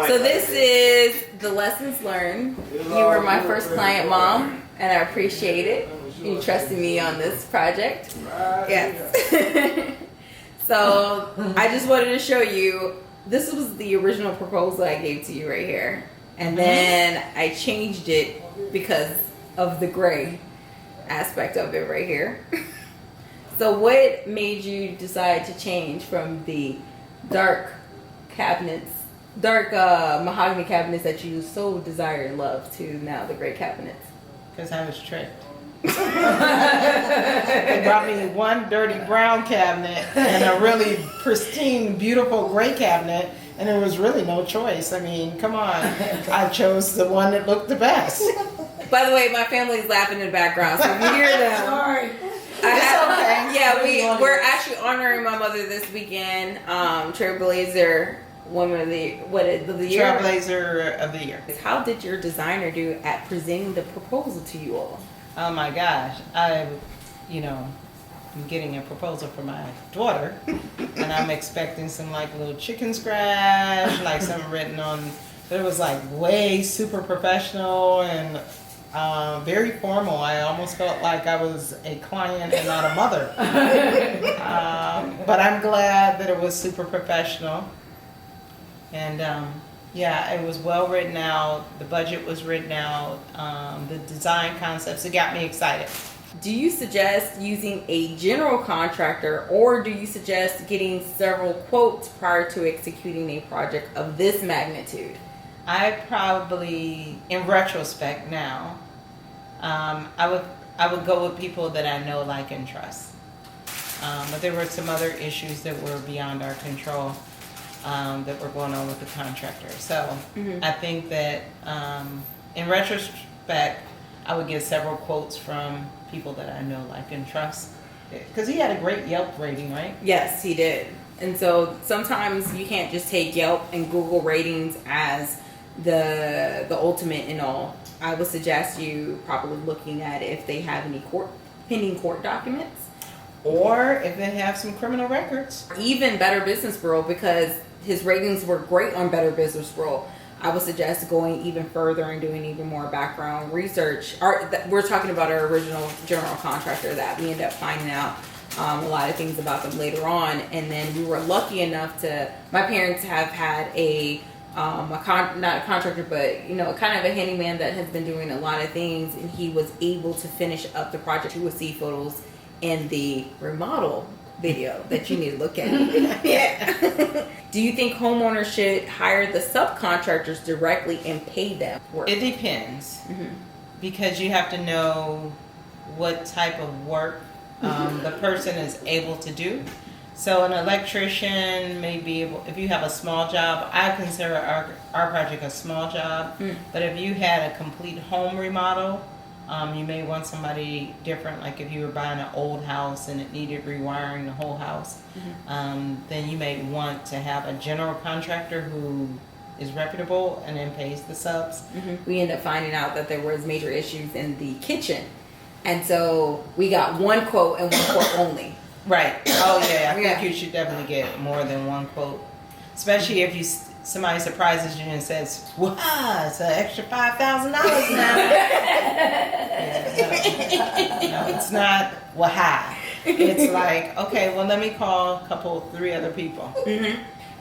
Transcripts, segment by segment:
So this is the lessons learned. You were my first client, Mom, and I appreciate it. You trusted me on this project. Yes. So I just wanted to show you, this was the original proposal I gave to you right here. And then I changed it because of the gray aspect of it right here. So what made you decide to change from the dark cabinets, dark mahogany cabinets that you so desire and love to now the gray cabinets? Because I was tricked. They brought me one dirty brown cabinet and a really pristine, beautiful gray cabinet, and there was really no choice. I mean, come on. I chose the one that looked the best. By the way, my family's laughing in the background, so if you hear them. Sorry. Okay. Yeah, we're actually honoring my mother this weekend. Trailblazer Woman of the Year. Trailblazer of the Year. How did your designer do at presenting the proposal to you all? Oh my gosh, I'm getting a proposal for my daughter, and I'm expecting some like little chicken scratch, like something written on, but it was like way super professional and very formal. I almost felt like I was a client and not a mother. But I'm glad that it was super professional. And yeah, it was well written out. The budget was written out. The design concepts, it got me excited. Do you suggest using a general contractor, or do you suggest getting several quotes prior to executing a project of this magnitude? I probably, in retrospect now, I would go with people that I know, like, and trust. But there were some other issues that were beyond our control. That were going on with the contractor. So I think that in retrospect, I would get several quotes from people that I know, like, and trust. Because he had a great Yelp rating, right? Yes, he did. And so sometimes you can't just take Yelp and Google ratings as the ultimate in all. I would suggest you probably looking at if they have any pending court documents. Or if they have some criminal records. Even Better Business Bureau, because his ratings were great on Better Business Bureau. I would suggest going even further and doing even more background research. We're talking about our original general contractor that we ended up finding out a lot of things about them later on. And then we were lucky enough my parents have had not a contractor, but kind of a handyman that has been doing a lot of things, and he was able to finish up the project. You will see photos in the remodel video that you need to look at. Yeah. Do you think homeowners should hire the subcontractors directly and pay them work? It depends, because you have to know what type of work the person is able to do. So an electrician may be able, if you have a small job, I consider our project a small job, but if you had a complete home remodel, you may want somebody different, like if you were buying an old house and it needed rewiring the whole house, then you may want to have a general contractor who is reputable and then pays the subs. We ended up finding out that there was major issues in the kitchen, and so we got one quote and one quote only. Right. Oh yeah, I think you should definitely get more than one quote, especially if somebody surprises you and says, "Wow, it's an extra $5,000 now." No, it's not wah. It's like, okay, well, let me call three other people.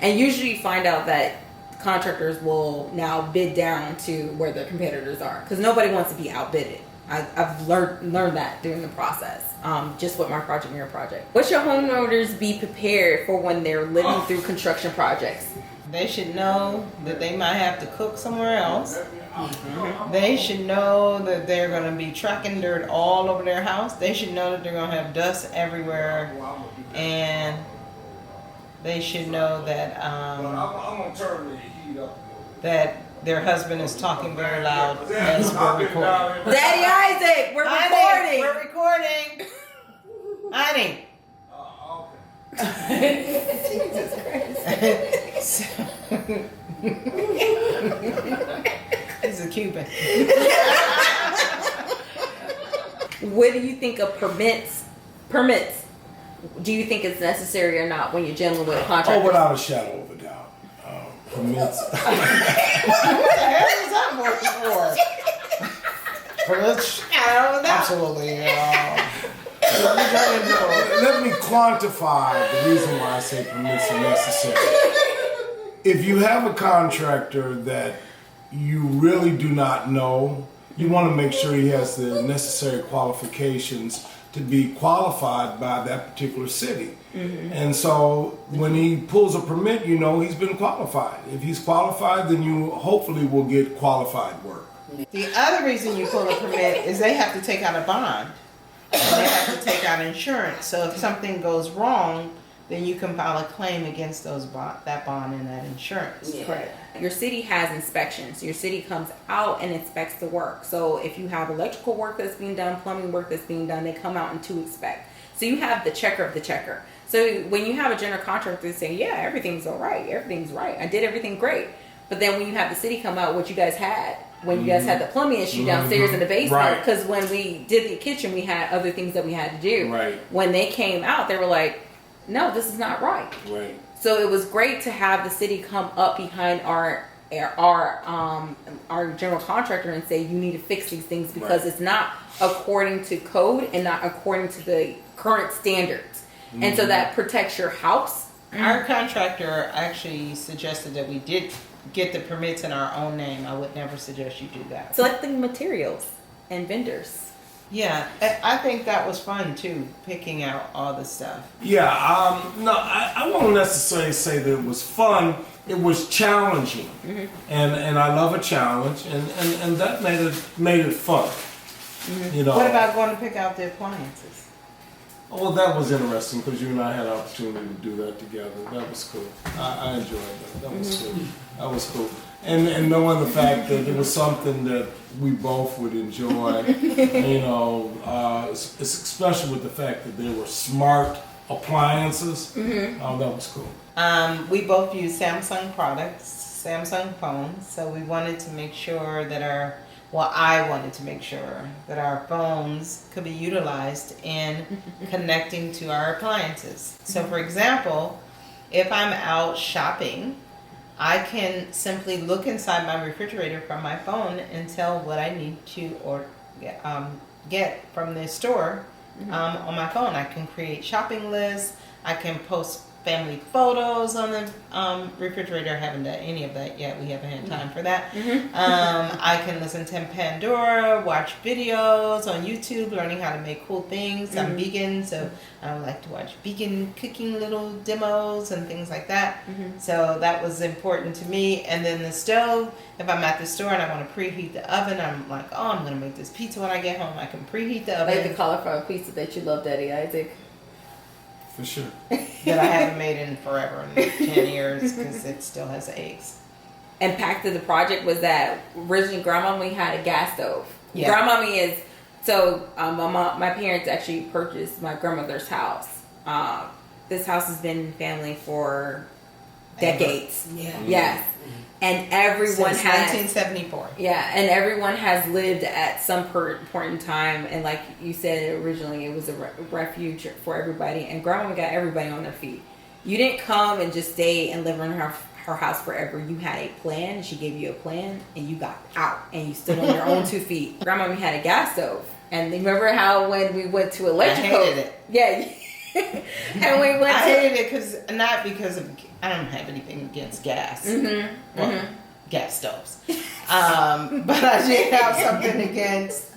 And usually you find out that contractors will now bid down to where their competitors are, because nobody wants to be outbidded. I've learned that during the process, just with my project and your project. What should homeowners be prepared for when they're living through construction projects? They should know that they might have to cook somewhere else. They should know that they're going to be trucking dirt all over their house. They should know that they're going to have dust everywhere. And they should know that that their husband is talking very loud as we're recording. Daddy Isaac, we're recording. We're recording. Honey. Jesus Christ. He's a Cuban. What do you think of permits? Do you think it's necessary or not when you're dealing with a contractor? Oh, without a shadow of a doubt. permits. What the hell is that for? Permits? I don't know. Absolutely. Let me quantify the reason why I say permits are necessary. If you have a contractor that you really do not know, you want to make sure he has the necessary qualifications to be qualified by that particular city. And so when he pulls a permit, you know he's been qualified. If he's qualified, then you hopefully will get qualified work. The other reason you pull a permit is they have to take out a bond. And they have to take out insurance. So if something goes wrong, then you can file a claim against that bond and that insurance. Yeah. Correct. Your city has inspections. Your city comes out and inspects the work. So if you have electrical work that's being done, plumbing work that's being done, they come out and to inspect. So you have the checker of the checker. So when you have a general contractor saying, yeah, everything's all right, everything's right, I did everything great. But then when you have the city come out, what you guys had, when you guys had the plumbing issue downstairs in the basement, because when we did the kitchen, we had other things that we had to do. Right. When they came out, they were like, no, this is not right. Right. So it was great to have the city come up behind our general contractor and say, you need to fix these things because it's not according to code and not according to the current standards. And so that protects your house. Our contractor actually suggested that we did get the permits in our own name. I would never suggest you do that. Selecting materials and vendors. Yeah, I think that was fun too, picking out all the stuff. Yeah, no, I won't necessarily say that it was fun. It was challenging, and I love a challenge, and that made it fun. You know. What about going to pick out the appliances? Oh, that was interesting because you and I had an opportunity to do that together. That was cool. I enjoyed that. That was cool. That was cool. And knowing the fact that it was something that we both would enjoy, you know, especially with the fact that they were smart appliances. That was cool. We both use Samsung products, Samsung phones, so we wanted to make sure that I wanted to make sure that our phones could be utilized in connecting to our appliances. So for example, if I'm out shopping, I can simply look inside my refrigerator from my phone and tell what I need to get from the store on my phone. I can create shopping lists. I can post family photos on the refrigerator. I haven't done any of that yet. We haven't had time for that. I can listen to Pandora, watch videos on YouTube, learning how to make cool things. I'm vegan, so I like to watch vegan cooking little demos and things like that. So that was important to me. And then the stove, if I'm at the store and I want to preheat the oven, I'm like, oh, I'm going to make this pizza when I get home. I can preheat the oven. Like the cauliflower pizza that you love, Daddy Isaac. For sure. That I haven't made in forever, in 10 years, because it still has eggs. Impact of the project was that originally Grandmommy had a gas stove. Yeah. Grandmommy is, so my parents actually purchased my grandmother's house. This house has been in family for decades. Yeah. Yes. And everyone Since has 1974. Yeah, and everyone has lived at some point in time, and like you said originally, it was a refuge for everybody, and Grandma got everybody on their feet. You didn't come and just stay and live in her house forever. You had a plan, and she gave you a plan, and you got out, and you stood on your own 2 feet. Grandma had a gas stove, and remember how when we went to electrical... I hated it. Yeah. And we went I hated it because I don't have anything against gas. Gas stoves. But I did have something against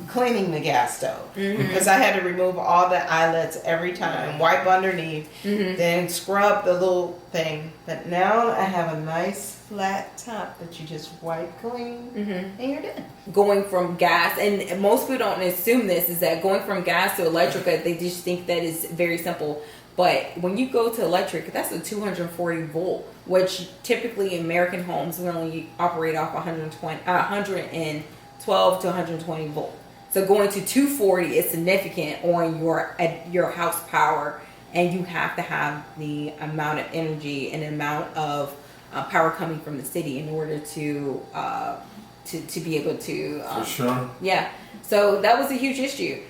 cleaning the gas stove. Because I had to remove all the eyelets every time, wipe underneath, then scrub the little thing. But now I have a nice flat top that you just wipe clean and you're done. Going from gas, and most people don't assume this, is that going from gas to electric, they just think that is very simple. But when you go to electric, that's a 240 volt, which typically in American homes, we only operate off 112 to 120 volt. So going to 240 is significant on your house power, and you have to have the amount of energy and the amount of power coming from the city in order to be able to. For sure. Yeah. So that was a huge issue.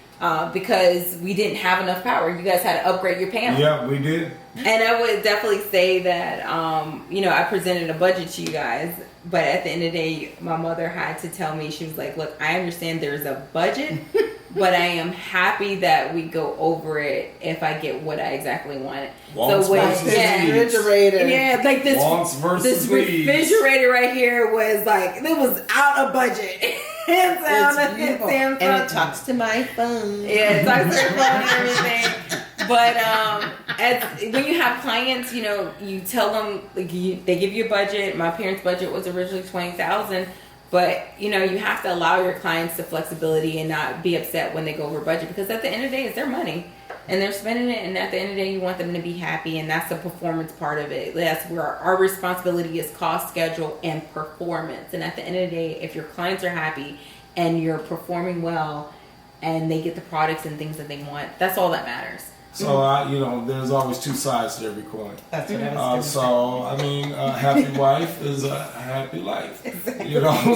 because we didn't have enough power. You guys had to upgrade your panel. Yeah, we did. And I would definitely say that, I presented a budget to you guys, but at the end of the day, my mother had to tell me, she was like, look, I understand there's a budget, but I am happy that we go over it if I get what I exactly want. Wants versus needs. Refrigerator. Yeah, like this, Wants versus this needs. refrigerator right here was like, it was out of budget. Hands down, And it talks to my phone. yeah, it talks to your phone and everything. But when you have clients, you tell them, like, they give you a budget. My parents' budget was originally $20,000, but you have to allow your clients the flexibility and not be upset when they go over budget, because at the end of the day, it's their money and they're spending it. And at the end of the day, you want them to be happy, and that's the performance part of it. That's where our responsibility is: cost, schedule, and performance. And at the end of the day, if your clients are happy and you're performing well, and they get the products and things that they want, that's all that matters. So, there's always two sides to every coin. That's what I was going to say. A happy wife is a happy life.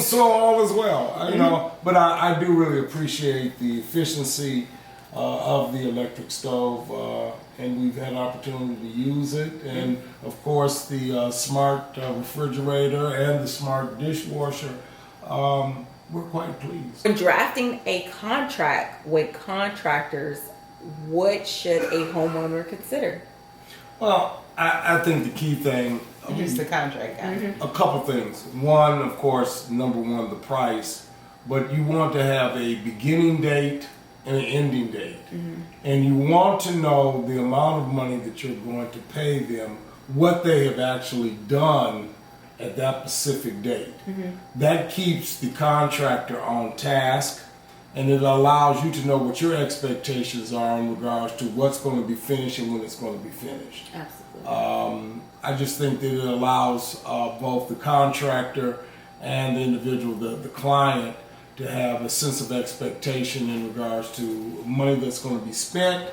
So all is well. But I do really appreciate the efficiency of the electric stove, and we've had opportunity to use it. And, of course, the smart refrigerator and the smart dishwasher. We're quite pleased. When drafting a contract with contractors, what should a homeowner consider? Well, I think the key thing, Who's the contract guy? a couple things. One, of course, number one, the price, but you want to have a beginning date and an ending date. And you want to know the amount of money that you're going to pay them, what they have actually done at that specific date. That keeps the contractor on task, and it allows you to know what your expectations are in regards to what's going to be finished and when it's going to be finished. Absolutely. I just think that it allows both the contractor and the individual, the client, to have a sense of expectation in regards to money that's going to be spent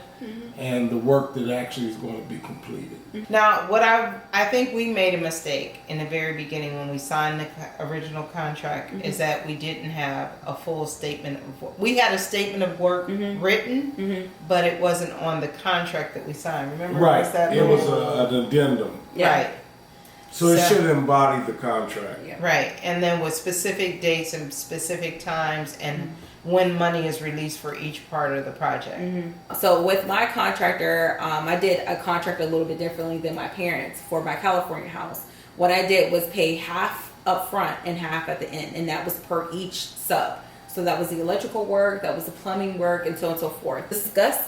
and the work that actually is going to be completed. Now, what I think we made a mistake in the very beginning when we signed the original contract is that we didn't have a full statement of work. We had a statement of work written, but it wasn't on the contract that we signed. Remember? Right. It was an addendum. Yeah. Right. So it should embody the contract. Yeah. Right. And then with specific dates and specific times and when money is released for each part of the project. So with my contractor, I did a contract a little bit differently than my parents for my California house. What I did was pay half up front and half at the end, and that was per each sub. So that was the electrical work, that was the plumbing work, and so on and so forth. Discuss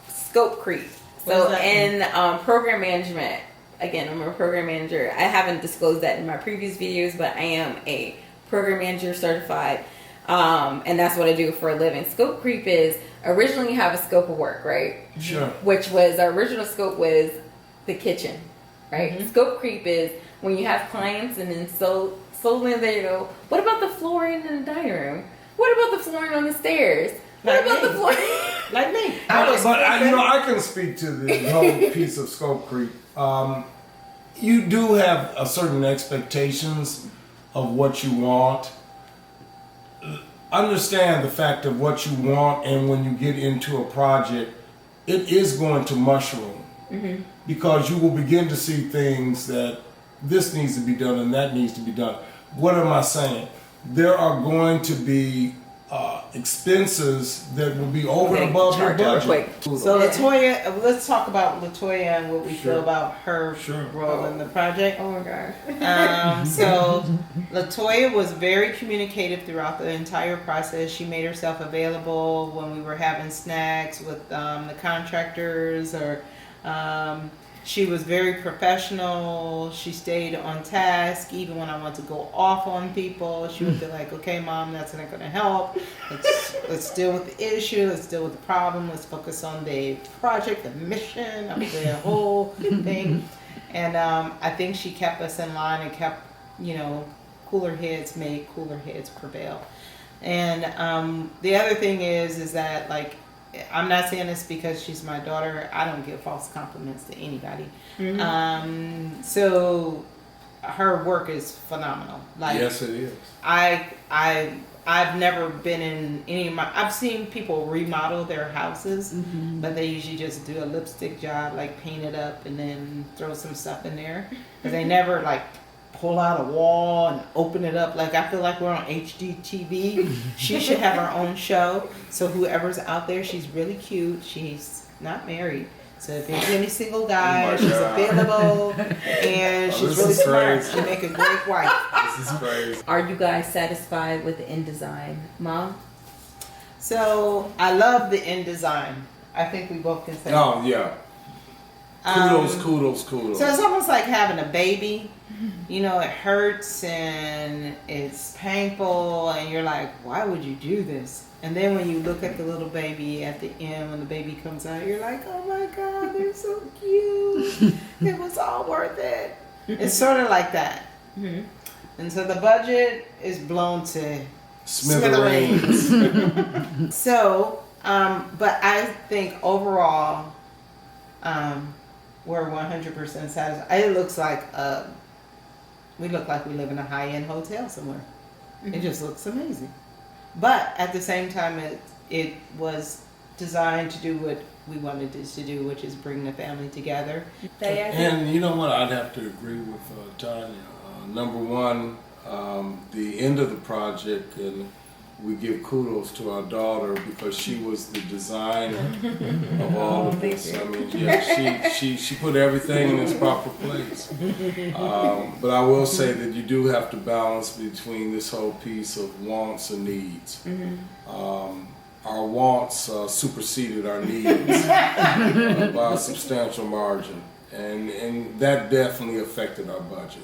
scope creep. So in program management, again, I'm a program manager. I haven't disclosed that in my previous videos, but I am a program manager certified. And that's what I do for a living. Scope creep is, originally you have a scope of work, right? Sure. Which was, our original scope was the kitchen, right? Scope creep is when you have clients and then slowly they go, what about the flooring in the dining room? What about the flooring on the stairs? What about the flooring? Like me. I can speak to the whole piece of scope creep. You do have a certain expectations of what you want. Understand the fact of what you want, and when you get into a project, it is going to mushroom because you will begin to see things that this needs to be done and that needs to be done. What am I saying? There are going to be expenses that will be over and above your budget. So Latoya, let's talk about Latoya and what we feel about her Sure. role in the project. Oh my gosh. So Latoya was very communicative throughout the entire process. She made herself available when we were having snacks with the contractors, or she was very professional. She stayed on task even when I wanted to go off on people. She would be like, okay, Mom, that's not going to help. Let's deal with the issue. Let's deal with the problem. Let's focus on the project, the mission of the whole thing. And I think she kept us in line and kept, cooler heads made cooler heads prevail. And the other thing is that, like, I'm not saying this because she's my daughter. I don't give false compliments to anybody. So her work is phenomenal. Like, Yes, it is. I've never been in any of my. I've seen people remodel their houses, but they usually just do a lipstick job, like paint it up and then throw some stuff in there. But they never like pull out a wall and open it up. Like, I feel like we're on HGTV. She should have her own show. So whoever's out there, she's really cute. She's not married. So if there's any single guy, Oh my she's God. available, and Oh, she's this really is smart. crazy. She make a great wife. This is crazy. Are you guys satisfied with the end design, Mom? So I love the end design. I think we both can say. Oh yeah. Kudos, kudos. So it's almost like having a baby. You know, it hurts and it's painful, and you're like, why would you do this? And then when you look at the little baby at the end, when the baby comes out, you're like, oh my God, they're so cute. It was all worth it. It's sort of like that. And so the budget is blown to Smithereens. So, but I think overall, we're 100% satisfied. It looks like we look like we live in a high-end hotel somewhere. It just looks amazing. But at the same time, it was designed to do what we wanted it to do, which is bring the family together. And you know what? I'd have to agree with Tanya. Number one, the end of the project, and we give kudos to our daughter because she was the designer of all of this. I mean, yeah, she put everything in its proper place. But I will say that you do have to balance between this whole piece of wants and needs. Our wants superseded our needs by a substantial margin, and that definitely affected our budget.